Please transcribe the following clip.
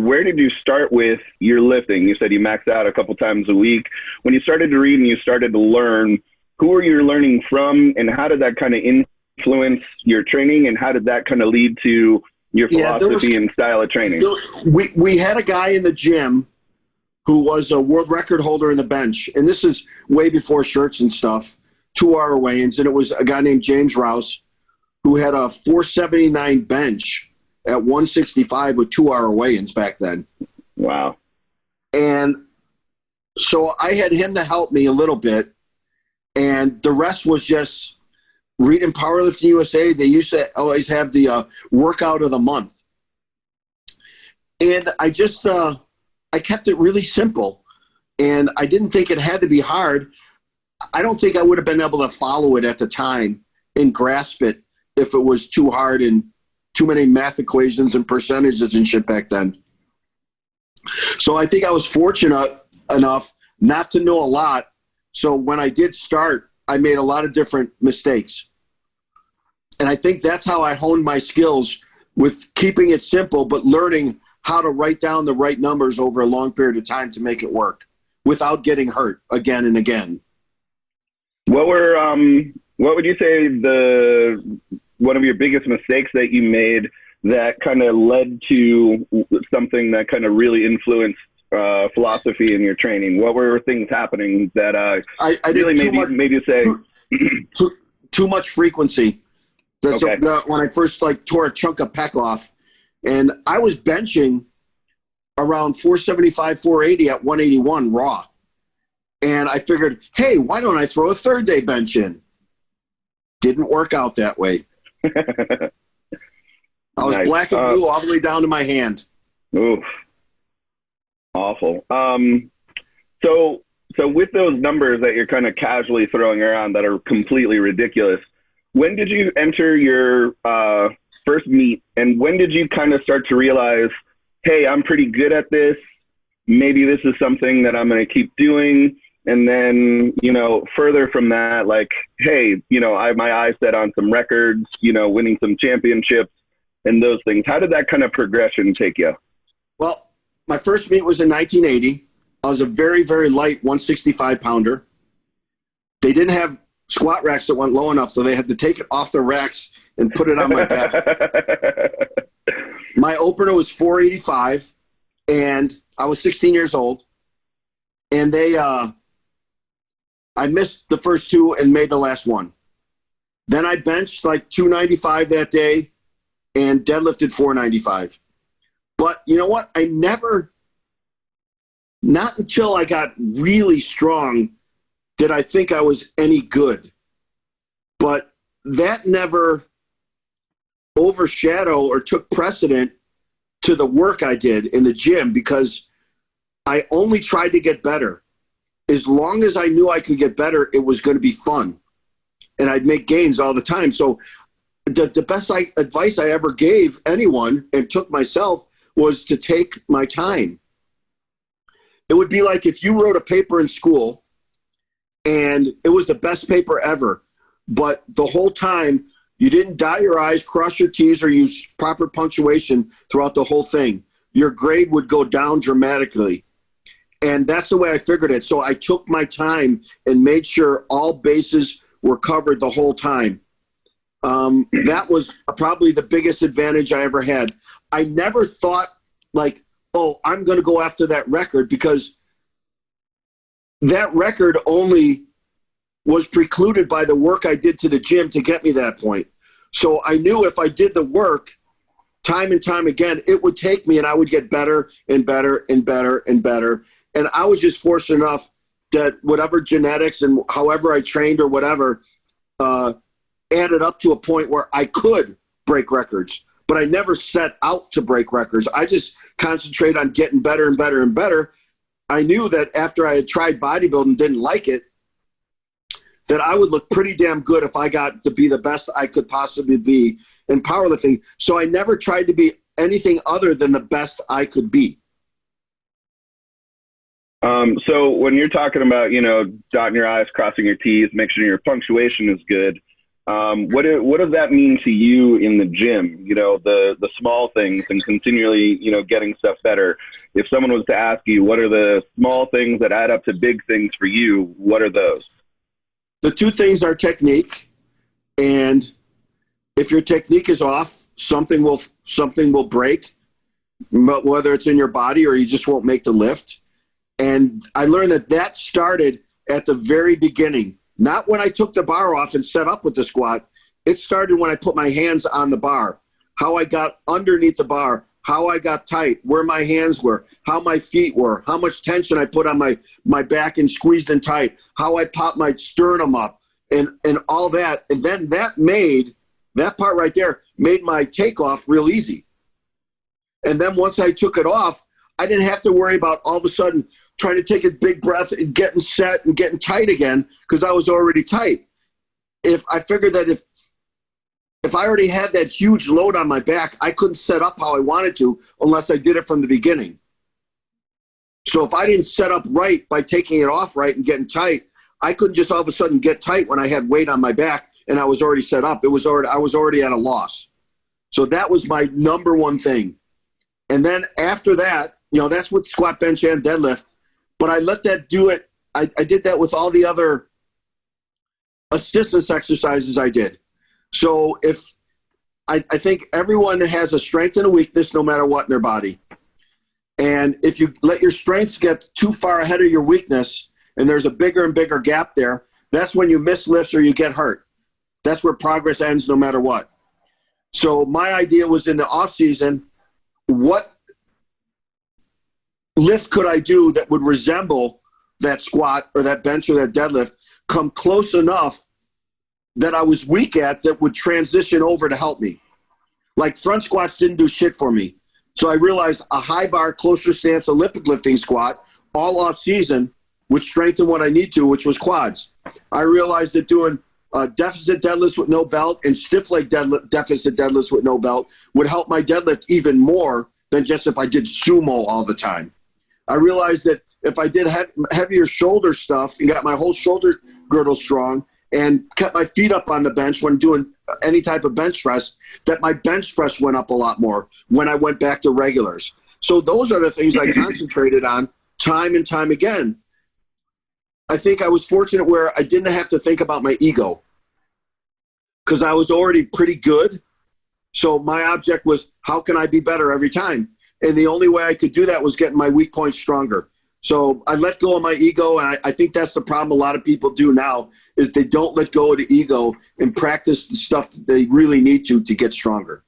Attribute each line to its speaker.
Speaker 1: where did you start with your lifting? You said you maxed out a couple times a week. When you started to read and you started to learn, who were you learning from, and how did that kind of influence your training, and how did that kind of lead to your philosophy and style of training?
Speaker 2: We had a guy in the gym who was a world record holder in the bench, and this is way before shirts and stuff, 2-hour weigh-ins, and it was a guy named James Rouse who had a 479 bench at 165 with 2-hour weigh-ins back then.
Speaker 1: Wow.
Speaker 2: And so I had him to help me a little bit, and the rest was just reading Powerlifting USA. They used to always have the workout of the month. And I just, I kept it really simple, and I didn't think it had to be hard. I don't think I would have been able to follow it at the time and grasp it if it was too hard and too many math equations and percentages and shit back then. So I think I was fortunate enough not to know a lot. So when I did start, I made a lot of different mistakes. And I think that's how I honed my skills, with keeping it simple, but learning how to write down the right numbers over a long period of time to make it work without getting hurt again and again.
Speaker 1: What would you say one of your biggest mistakes that you made that kind of led to something that kind of really influenced philosophy in your training? What were things happening that
Speaker 2: I
Speaker 1: really made you say
Speaker 2: too much frequency? That's
Speaker 1: okay.
Speaker 2: When I first tore a chunk of pec off, and I was benching around 475, 480 at 181 raw. And I figured, hey, why don't I throw a third day bench in? Didn't work out that way. I was
Speaker 1: nice.
Speaker 2: Black and blue all the way down to my hand.
Speaker 1: Oof. Awful. So with those numbers that you're kind of casually throwing around that are completely ridiculous, when did you enter your first meet, and when did you kind of start to realize, hey, I'm pretty good at this, maybe this is something that I'm going to keep doing? And then, further from that, hey, I have my eyes set on some records, winning some championships and those things. How did that kind of progression take you?
Speaker 2: Well, my first meet was in 1980. I was a very, very light 165 pounder. They didn't have squat racks that went low enough, so they had to take it off the racks and put it on my back. My opener was 485, and I was 16 years old. And I missed the first two and made the last one. Then I benched 295 that day and deadlifted 495. But you know what? Not until I got really strong did I think I was any good. But that never overshadowed or took precedent to the work I did in the gym, because I only tried to get better. As long as I knew I could get better, it was going to be fun. And I'd make gains all the time. So the best advice I ever gave anyone, and took myself, was to take my time. It would be like if you wrote a paper in school and it was the best paper ever, but the whole time you didn't dot your I's, cross your T's, or use proper punctuation throughout the whole thing, your grade would go down dramatically. And that's the way I figured it. So I took my time and made sure all bases were covered the whole time. That was probably the biggest advantage I ever had. I never thought I'm going to go after that record, because that record only was precluded by the work I did to the gym to get me that point. So I knew if I did the work time and time again, it would take me and I would get better and better and better and better. And I was just fortunate enough that whatever genetics and however I trained or whatever added up to a point where I could break records. But I never set out to break records. I just concentrated on getting better and better and better. I knew that after I had tried bodybuilding and didn't like it, that I would look pretty damn good if I got to be the best I could possibly be in powerlifting. So I never tried to be anything other than the best I could be.
Speaker 1: So when you're talking about, dotting your I's, crossing your T's, making sure your punctuation is good, What does that mean to you in the gym? You know, the small things and continually, you know, getting stuff better. If someone was to ask you, what are the small things that add up to big things for you? What are those?
Speaker 2: The two things are technique, and if your technique is off, something will break, whether it's in your body or you just won't make the lift. And I learned that started at the very beginning, not when I took the bar off and set up with the squat. It started when I put my hands on the bar, how I got underneath the bar, how I got tight, where my hands were, how my feet were, how much tension I put on my back and squeezed in tight, how I popped my sternum up, and all that. And then that part right there made my takeoff real easy. And then once I took it off, I didn't have to worry about all of a sudden trying to take a big breath and getting set and getting tight again, because I was already tight. If I figured that if I already had that huge load on my back, I couldn't set up how I wanted to unless I did it from the beginning. So if I didn't set up right by taking it off right and getting tight, I couldn't just all of a sudden get tight when I had weight on my back and I was already set up. I was already at a loss. So that was my number one thing. And then after that, you know, that's with squat, bench, and deadlift. But I let that do it. I did that with all the other assistance exercises I did. So if I think everyone has a strength and a weakness no matter what in their body. And if you let your strengths get too far ahead of your weakness and there's a bigger and bigger gap there, that's when you miss lifts or you get hurt. That's where progress ends no matter what. So my idea was in the off season, what lift could I do that would resemble that squat or that bench or that deadlift, come close enough that I was weak at that would transition over to help me. Like front squats didn't do shit for me. So I realized a high bar, closer stance, Olympic lifting squat all off season would strengthen what I need to, which was quads. I realized that doing deficit deadlifts with no belt and stiff leg deficit deadlifts with no belt would help my deadlift even more than just if I did sumo all the time. I realized that if I did heavier shoulder stuff and got my whole shoulder girdle strong and kept my feet up on the bench when doing any type of bench press, that my bench press went up a lot more when I went back to regulars. So those are the things I concentrated on time and time again. I think I was fortunate where I didn't have to think about my ego because I was already pretty good. So my object was, how can I be better every time? And the only way I could do that was getting my weak points stronger. So I let go of my ego, and I think that's the problem a lot of people do now is they don't let go of the ego and practice the stuff that they really need to get stronger.